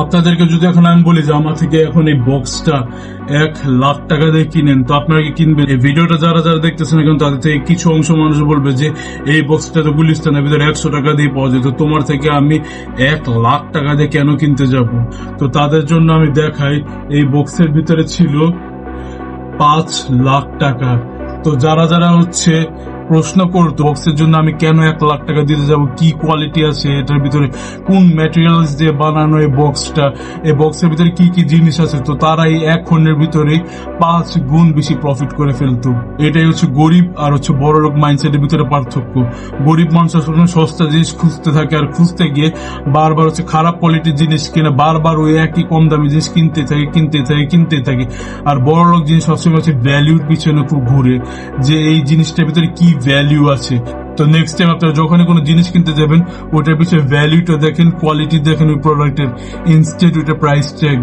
আপনাদেরকে যদি এখন আমি বলি যে আমার থেকে এখন এই বক্সটা 1,00,000 টাকা দিয়ে কিনেন, তো আপনারা কি কিনবেন? এই ভিডিওটা যারা যারা দেখতেছেন এখন তাদের থেকে কিছু অংশ মানুষ বলবে যে এই বক্সটা তো গুলিস্তানের ভিতরে 100 টাকা দিয়ে পাওয়া যায়, তো তোমার থেকে আমি 1,00,000 টাকা দিয়ে কেন কিনতে যাব? তো তাদের জন্য আমি দেখাই, এই বক্সের ভিতরে ছিল 5,00,000 টাকা। তো যারা যারা প্রশ্ন করতো বক্সের জন্য আমি কেন 1,00,000 টাকা দিতে যাব, কি কোয়ালিটি আছে এটার ভিতরে, কোন ম্যাটেরিয়ালস দিয়ে বানানো এই বক্সটা, এই বক্সের ভিতরে কি কি জিনিস আছে, তো তারা এই 1 খন্ডের ভিতরে 5 গুণ বেশি প্রফিট করে ফেলতো। এটাই গরিব আর বড় লোক মাইন্ডসেটের ভিতরে পার্থক্য। গরিব মানুষ সস্তা জিনিস খুঁজতে থাকে, আর খুঁজতে গিয়ে বারবার খারাপ কোয়ালিটির জিনিস কিনে, বারবার ওই একই কম দামি জিনিস কিনতে থাকে। আর বড় লোক জিনিস সবসময় ভ্যালুর পিছনে খুব ঘুরে, যে এই জিনিসটার ভিতরে কি ভ্যালু আছে। তো নেক্সট টাইম আপনারা যখনই কোনো জিনিস কিনতে যাবেন ওটার পিছনে ভ্যালুটা দেখেন, কোয়ালিটি দেখেন ওই প্রোডাক্টের, ইনস্টেড ওইটা প্রাইস ট্যাগ।